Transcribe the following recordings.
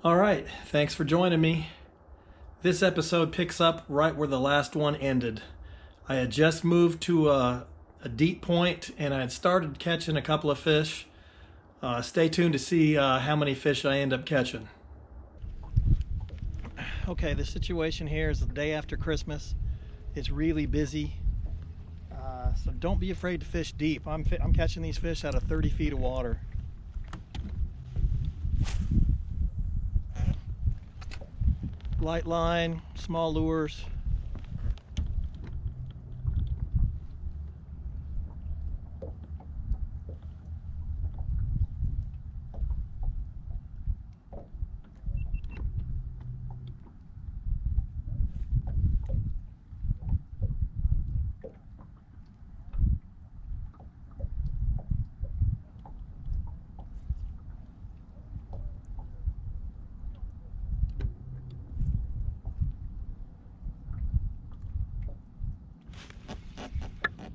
All right, thanks for joining me. This episode picks up right where the last one ended. I had just moved to a deep point and I had started catching a couple of fish. Stay tuned to see how many fish I end up catching. Okay, the situation here is the day after Christmas. It's really busy, so don't be afraid to fish deep. I'm catching these fish out of 30 feet of water. Light line, small lures.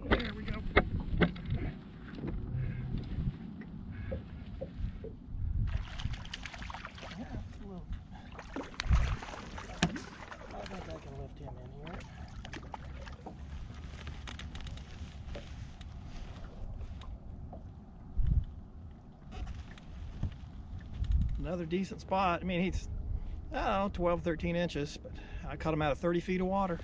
There we go. I think I can lift him in here. Another decent spot. I mean, he's, I don't know, 12, 13 inches, but I caught him out of 30 feet of water.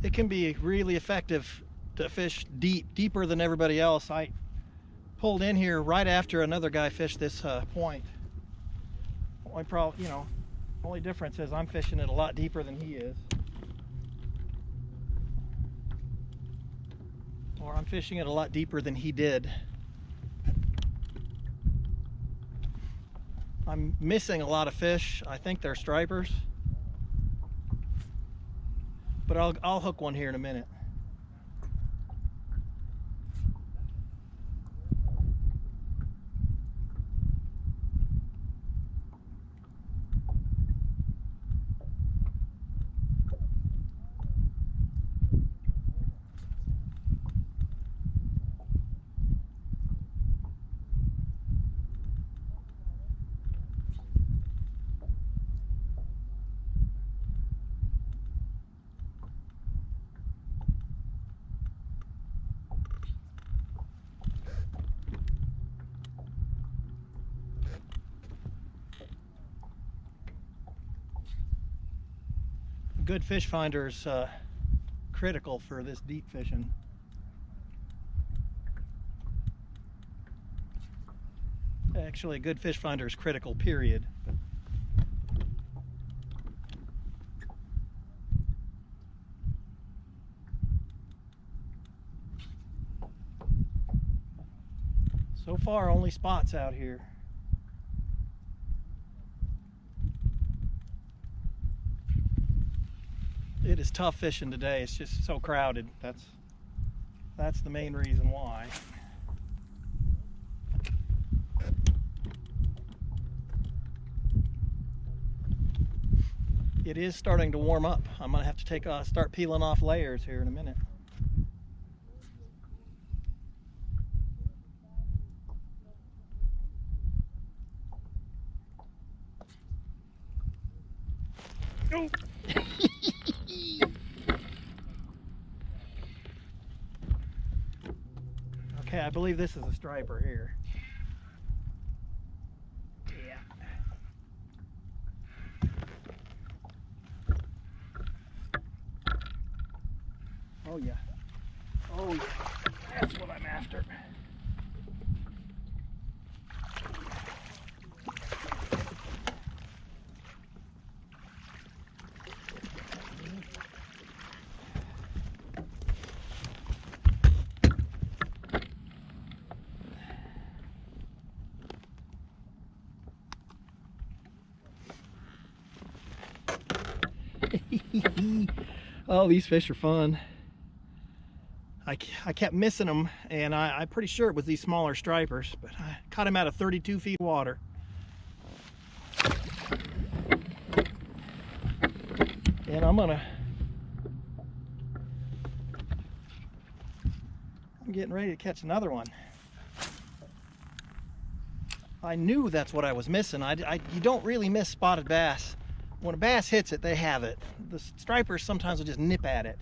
It can be really effective to fish deeper than everybody else. I pulled in here right after another guy fished this point. Only difference is I'm fishing it a lot deeper than he is. Or I'm fishing it a lot deeper than he did. I'm missing a lot of fish. I think they're stripers. But I'll hook one here in a minute. Good fish finder is critical for this deep fishing. Actually, a good fish finder is critical, period. So far, only spots out here. It is tough fishing today. It's just so crowded. That's the main reason why. It is starting to warm up. I'm gonna have to start peeling off layers here in a minute. Oh. Okay, I believe this is a striper here. Yeah. Oh yeah. Oh yeah. That's what I'm after. Oh, these fish are fun. I kept missing them, and I'm pretty sure it was these smaller stripers, but I caught him out of 32 feet of water. And I'm getting ready to catch another one. I knew that's what I was missing. You don't really miss spotted bass. When a bass hits it, they have it. The stripers sometimes will just nip at it.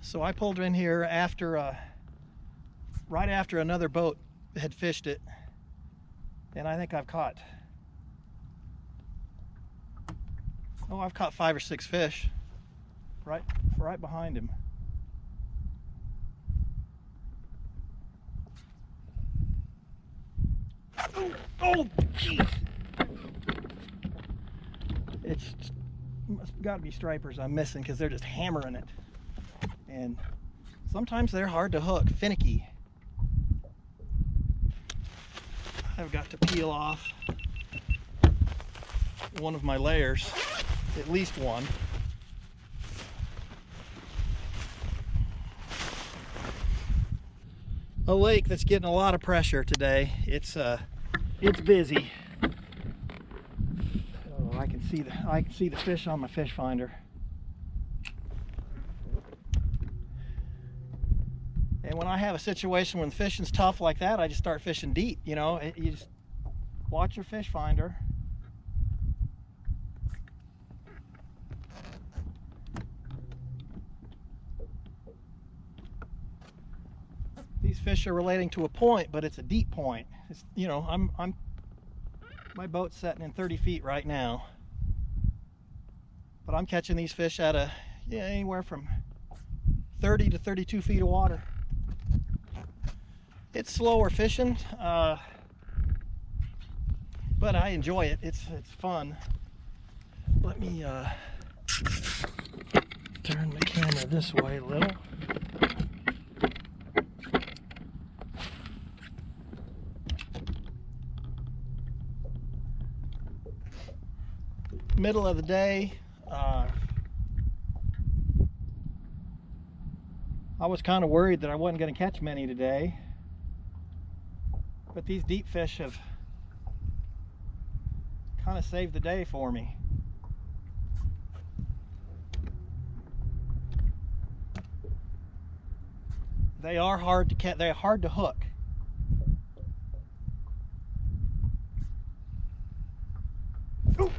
So I pulled in here after, right after another boat had fished it, and I think I've caught 5 or 6 fish right behind him. Oh, jeez! It's got to be stripers I'm missing because they're just hammering it, and sometimes they're hard to hook, finicky. I've got to peel off one of my layers, at least one. A lake that's getting a lot of pressure today. It's busy. Oh, I can see the fish on my fish finder. And when I have a situation when fishing's tough like that, I just start fishing deep. You know, you just watch your fish finder. These fish are relating to a point, but it's a deep point. It's, you know, my boat's setting in 30 feet right now, but I'm catching these fish at anywhere from 30 to 32 feet of water. It's slower fishing, but I enjoy it. It's fun. Let me turn the camera this way a little. Middle of the day. I was kind of worried that I wasn't going to catch many today, but these deep fish have kind of saved the day for me. They are hard to catch. They're hard to hook. Ooh.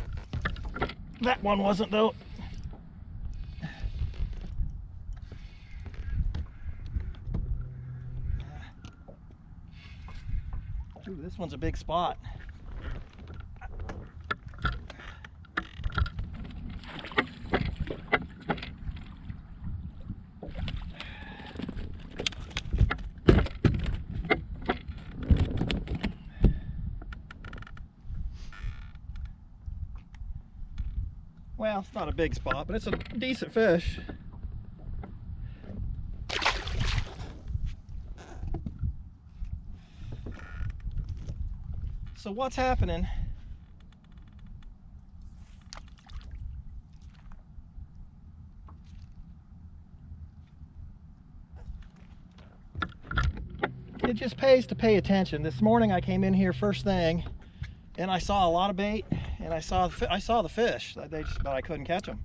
That one wasn't, though. Ooh, this one's a big spot. Well, it's not a big spot, but it's a decent fish. So what's happening? It just pays to pay attention. This morning I came in here first thing and I saw a lot of bait, and I saw the fish, but I couldn't catch them.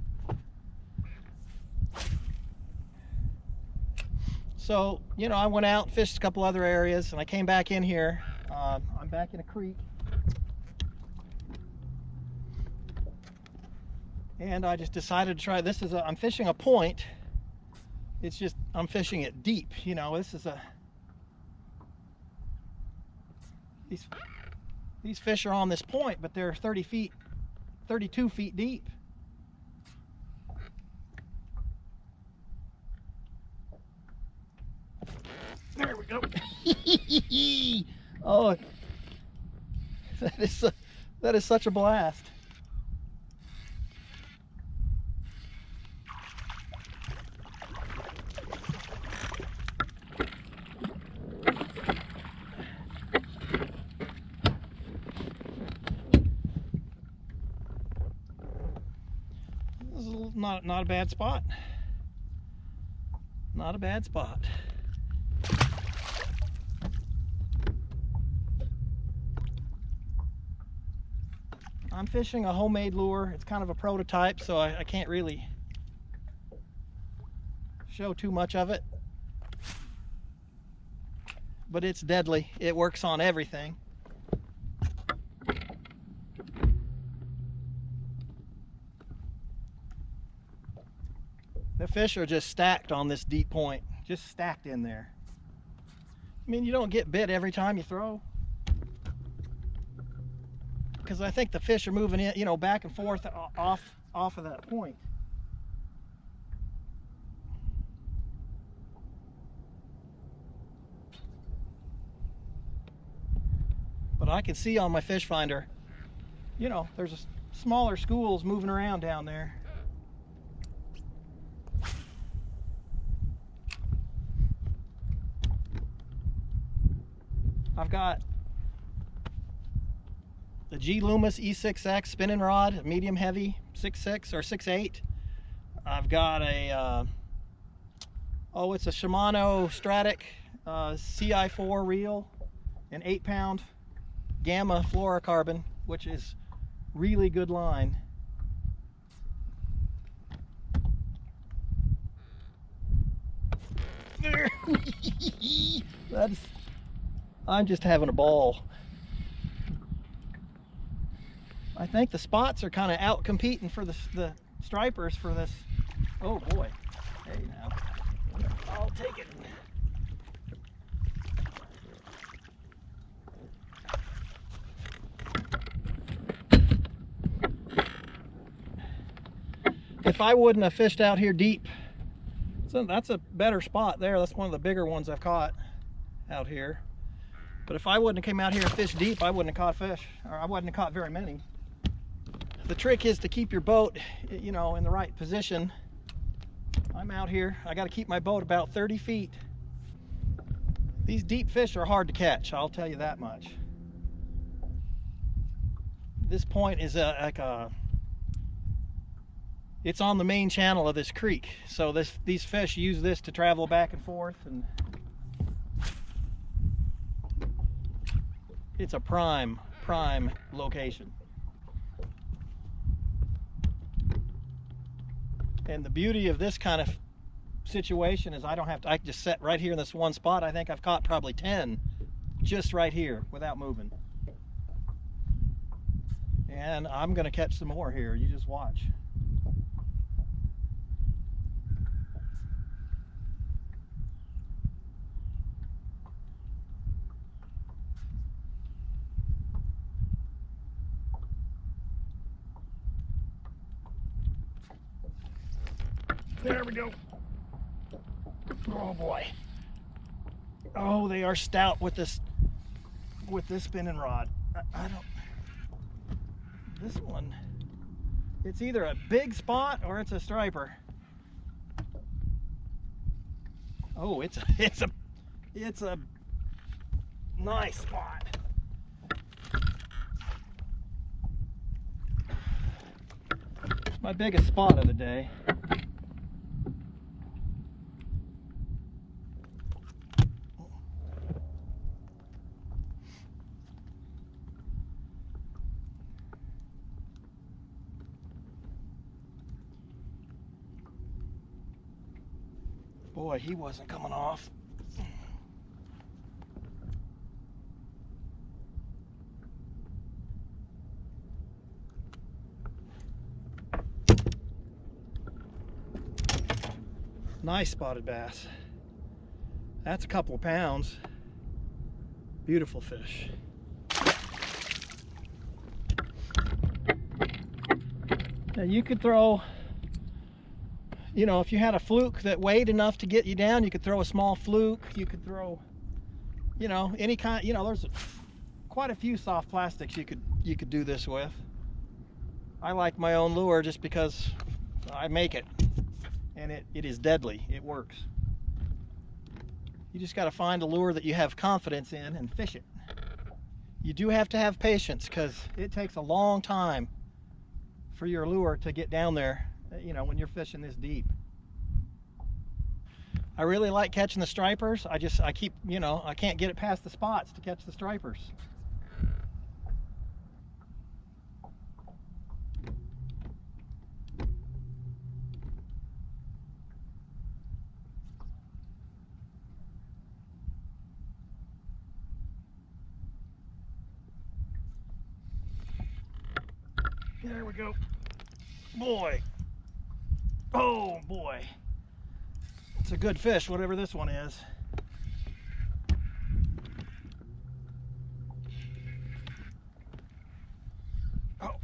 So, you know, I went out and fished a couple other areas, and I came back in here. I'm back in a creek, and I just decided to try. I'm fishing a point. It's just, I'm fishing it deep. You know, these fish are on this point, but they're 32 feet deep. There we go. Oh, that is such a blast. This is not a bad spot. Not a bad spot. I'm fishing a homemade lure. It's kind of a prototype, so I can't really show too much of it. But it's deadly. It works on everything. The fish are just stacked on this deep point, just stacked in there. I mean, you don't get bit every time you throw, because I think the fish are moving in, you know, back and forth off of that point. But I can see on my fish finder, you know, there's smaller schools moving around down there. I've got the G Loomis E6X spinning rod, medium heavy, 6.6 or 6.8. I've got a, it's a Shimano Stratic CI4 reel, an 8-pound Gamma fluorocarbon, which is really good line. I'm just having a ball. I think the spots are kind of out competing for the stripers for this. Oh boy. Hey now. I'll take it. If I wouldn't have fished out here deep, so that's a better spot there. That's one of the bigger ones I've caught out here. But if I wouldn't have came out here and fished deep, I wouldn't have caught fish, or I wouldn't have caught very many. The trick is to keep your boat, you know, in the right position. I'm out here, I got to keep my boat about 30 feet. These deep fish are hard to catch, I'll tell you that much. This point is it's on the main channel of this creek, so these fish use this to travel back and forth, and it's a prime location. And the beauty of this kind of situation is I can just sit right here in this one spot. I think I've caught probably 10 just right here without moving. And I'm gonna catch some more here, you just watch. There we go. Oh boy. Oh, they are stout with this spinning rod. I don't. This one, it's either a big spot or it's a striper. Oh, it's a nice spot. It's my biggest spot of the day. Boy, he wasn't coming off. Nice spotted bass. That's a couple of pounds. Beautiful fish. Now you could throw, you know, if you had a fluke that weighed enough to get you down, you could throw a small fluke. You could throw, you know, any kind, you know, there's quite a few soft plastics you could do this with. I like my own lure just because I make it, and it is deadly. It works. You just got to find a lure that you have confidence in and fish it. You do have to have patience because it takes a long time for your lure to get down there, you know, when you're fishing this deep. I really like catching the stripers. I keep, you know, I can't get it past the spots to catch the stripers. There we go. Boy. Oh boy. It's a good fish, whatever this one is. Oh.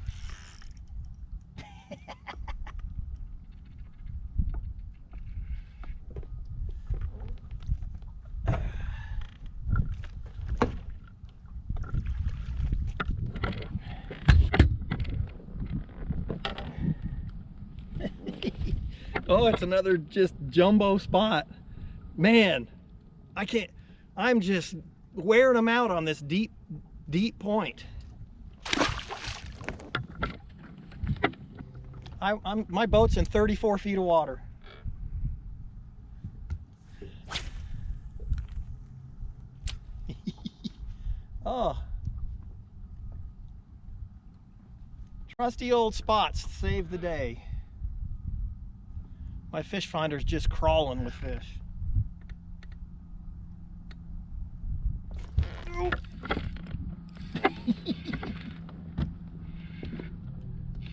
Oh, it's another just jumbo spot. Man, I'm just wearing them out on this deep point. My boat's in 34 feet of water. Oh. Trusty old spots save the day. My fish finder's just crawling with fish.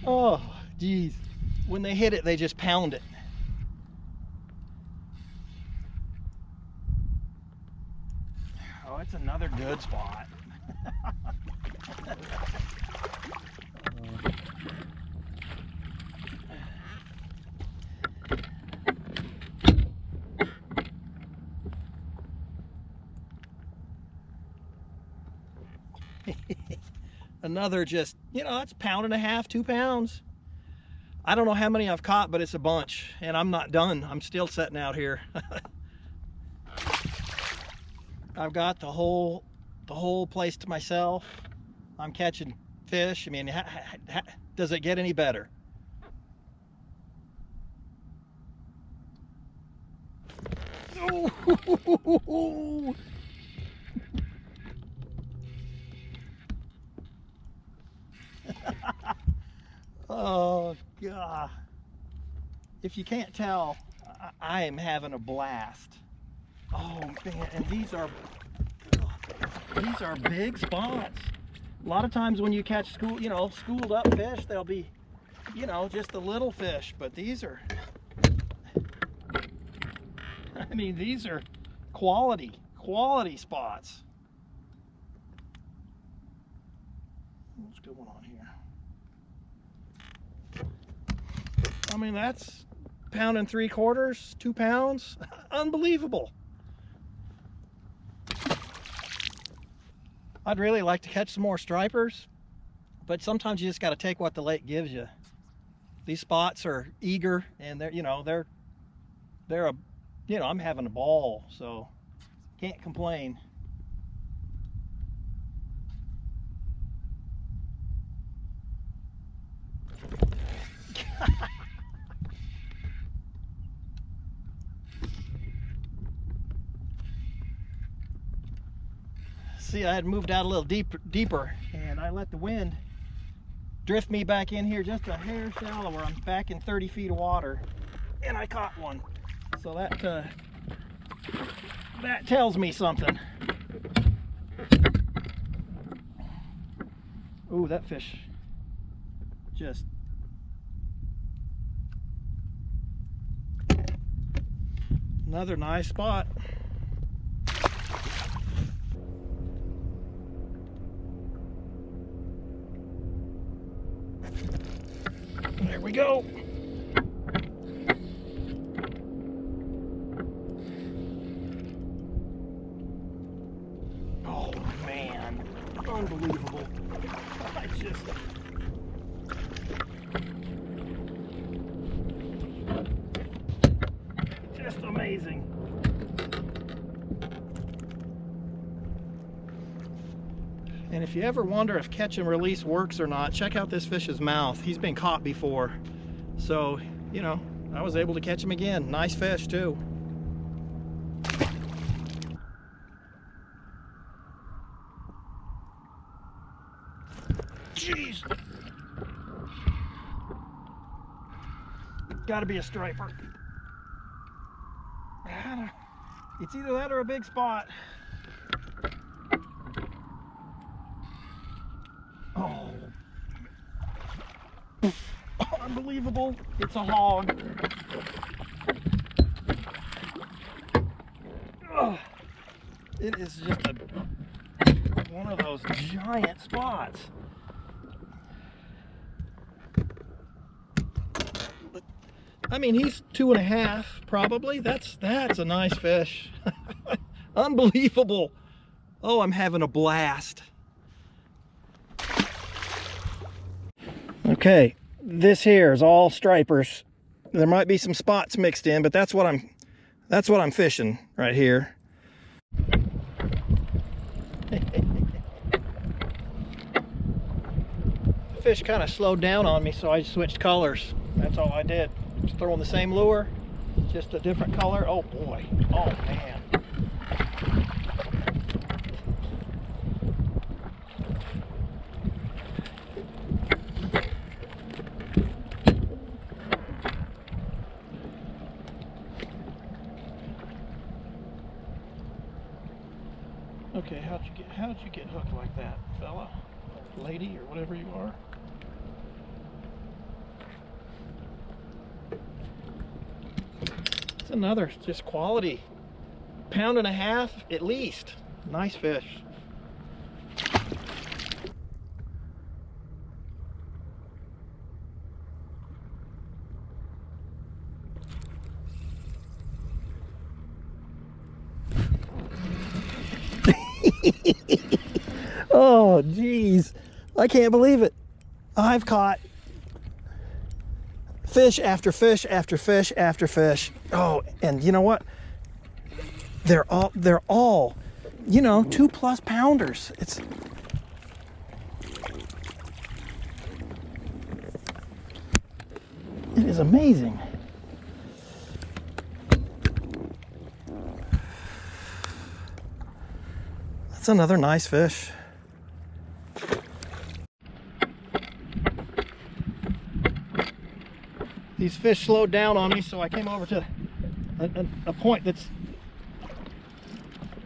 Oh, geez. When they hit it, they just pound it. Oh, it's another good spot. Another just, that's a pound and a half, 2 pounds. I don't know how many I've caught, but it's a bunch, and I'm not done. I'm still setting out here. I've got the whole place to myself. I'm catching fish. I mean, does it get any better? Ooh. Oh God, if you can't tell, I am having a blast. Oh man, and these are big spots. A lot of times when you catch schooled up fish, they'll be just a little fish, but these are, I mean, these are quality spots. What's going on here? I mean, that's 1 3/4 pounds, 2 pounds. Unbelievable. I'd really like to catch some more stripers, but sometimes you just got to take what the lake gives you. These spots are eager, and they're I'm having a ball, so can't complain. See, I had moved out a little deeper, and I let the wind drift me back in here just a hair shallower. I'm back in 30 feet of water, and I caught one. So that tells me something. Ooh, that fish just another nice spot. There we go. Oh man, unbelievable. I just amazing. And if you ever wonder if catch and release works or not, check out this fish's mouth. He's been caught before. So, I was able to catch him again. Nice fish too. Jeez. Gotta be a striper. It's either that or a big spot. Oh. Unbelievable. It's a hog. Oh, it is just one of those giant spots. I mean, he's 2.5 probably. That's a nice fish. Unbelievable. Oh, I'm having a blast. Okay, this here is all stripers. There might be some spots mixed in, but that's what I'm fishing right here. The fish kind of slowed down on me, so I switched colors. That's all I did. Just throwing the same lure, just a different color. Oh boy. Oh man. Okay, how'd you get hooked like that, fella? Or lady, or whatever you are? It's another just quality. 1.5 pounds at least. Nice fish. Oh, geez. I can't believe it. I've caught fish after fish after fish after fish. Oh, and you know what? They're all, you know, 2+ pounders. It is amazing. That's another nice fish. These fish slowed down on me, so I came over to a point that's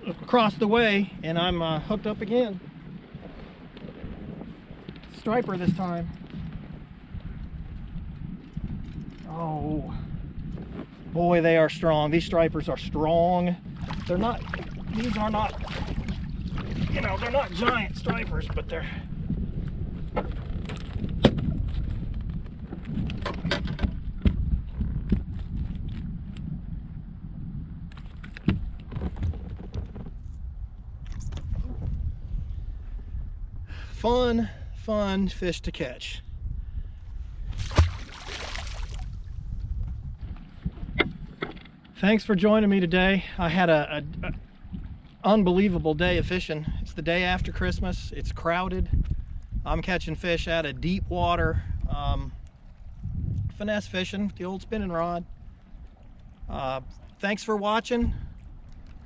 across the way, and I'm hooked up again. Striper this time. Oh boy, they are strong. These stripers are strong. These are not, you know, they're not giant stripers, but they're fun fish to catch. Thanks for joining me today. I had a unbelievable day of fishing. It's the day after Christmas. It's crowded. I'm catching fish out of deep water. Finesse fishing with the old spinning rod. Thanks for watching.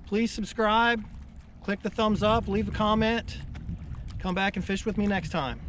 Please subscribe, click the thumbs up, leave a comment. Come back and fish with me next time.